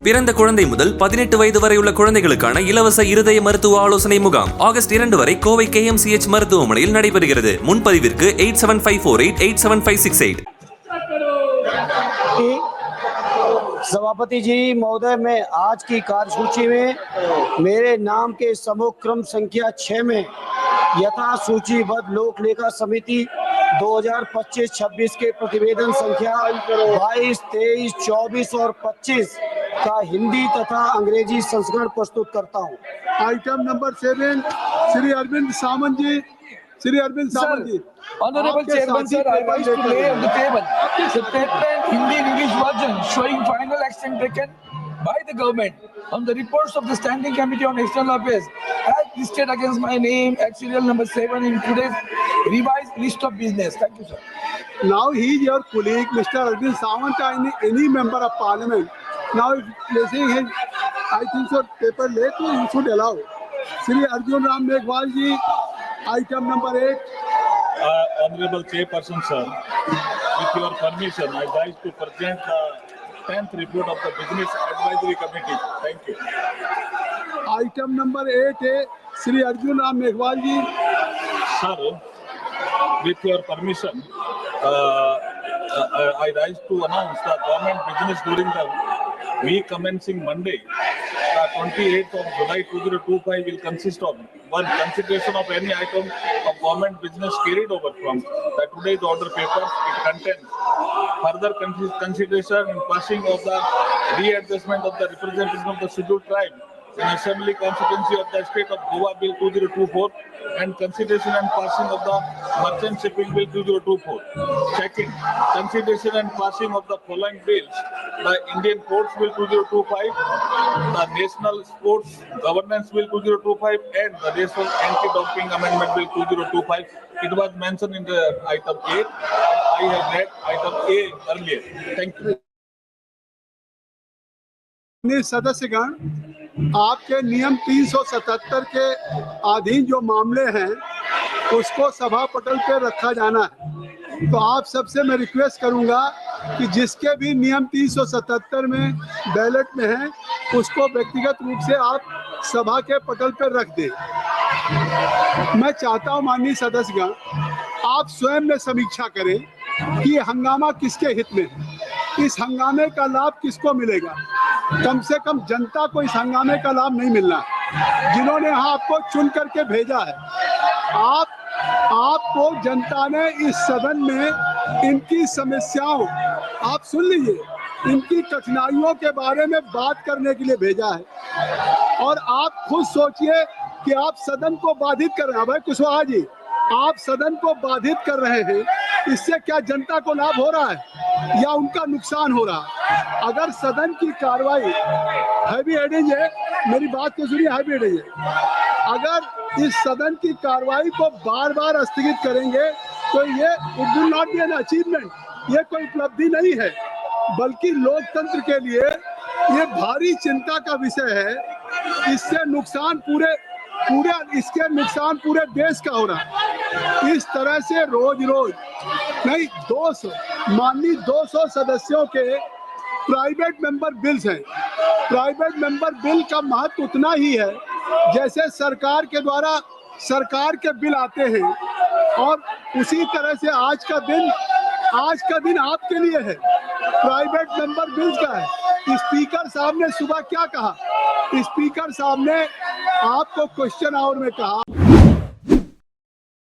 பிறந்த குழந்தை முதல் 18 வயது வரை உள்ள குழந்தைகளுக்கான இலவச இருதய மருத்துவ ஆலோசனை முகாம் ஆகஸ்ட் 2 வரை கோவை KMCH மருத்துவமனையில் நடைபெறுகிறது. முன்பதிவிற்கு 8754887656. सभापति जी महोदय, मैं आज की कार्यसूची में मेरे नाम के समूह क्रम संख्या 6 में यथा सूचीबद्ध लोक लेखा समिति 2025-26 के प्रतिवेदन संख्या 22, 23, 24 और 25 का हिंदी तथा अंग्रेजी संस्करण प्रस्तुत करता हूं। Item number 7 Shri Arvind Sawant ji. Shri Arvind Sawant ji, Honorable Chairman sir, I wish to lay on the table the statement Hindi and English version showing final action taken by the government on the reports of the Standing Committee on External Affairs as listed against my name at serial number 7 in today's revised list of business. Thank you, sir. now he is your colleague, Mr. Arvind Sawant, or any member of parliament. Now, if placing his, I think so, paper late, you should allow. Shri Arjun Ram Meghwal ji, item number 8. Honorable Chairperson, sir, with your permission, I wish to present the 10th report of the Business Advisory Committee. Thank you. Item number 8 है Shri Arjun Ram Meghwal ji. Sir, with your permission, I rise to announce the government business during the week commencing Monday, the 28th of July 2025 will consist of 1. Consideration of any item of government business carried over from the today's order paper. It contains further consideration and passing of the readjustment of the representation of the scheduled tribe in Assembly Constituency of the State of Goa Bill 2024 and consideration and passing of the Merchant Shipping Bill 2024. Second, consideration and passing of the following bills: the Indian Ports Bill 2025, the National Sports Governance Bill 2025, and the National Anti-Doping Amendment Bill 2025. It was mentioned in the item 8. I have read item A earlier. Thank you. सदस्यगण, आपके नियम 377 के अधीन जो मामले हैं उसको सभा पटल पे रखा जाना है। तो आप सबसे मैं रिक्वेस्ट करूंगा कि जिसके भी नियम 377 में बैलेट में है उसको व्यक्तिगत रूप से आप सभा के पटल पर रख दें। मैं चाहता हूं माननीय सदस्यगण, आप स्वयं में समीक्षा करें कि ये हंगामा किसके हित में है, इस हंगामे का लाभ किसको मिलेगा। कम से कम जनता को इस हंगामे का लाभ नहीं मिलना है, जिन्होंने यहाँ आपको चुन करके भेजा है। आपको जनता ने इस सदन में इनकी समस्याओं, आप सुन लीजिए, इनकी कठिनाइयों के बारे में बात करने के लिए भेजा है। और आप खुद सोचिए कि आप सदन को बाधित कर रहे हैं। भाई कुशवाहा जी, आप सदन को बाधित कर रहे हैं, इससे क्या जनता को लाभ हो रहा है या उनका नुकसान हो रहा है? अगर सदन की कार्रवाई हैवी हेडिंग है, मेरी बात को सुनिए, हैवी हेडिंग है, अगर इस सदन की कार्रवाई को बार बार स्थगित करेंगे तो ये it will not be an achievement, ये कोई उपलब्धि नहीं है, बल्कि लोकतंत्र के लिए ये भारी चिंता का विषय है। इससे नुकसान इसके नुकसान पूरे देश का हो रहा है। इस तरह से रोज नहीं, 200 सदस्यों के प्राइवेट मेंबर बिल्स हैं। प्राइवेट मेंबर बिल का महत्व उतना ही है जैसे सरकार के द्वारा सरकार के बिल आते हैं, और उसी तरह से आज का दिन आपके लिए है, प्राइवेट मेंबर बिल्स का है। स्पीकर साहब ने सुबह क्या कहा? स्पीकर साहब ने आपको क्वेश्चन आवर में कहा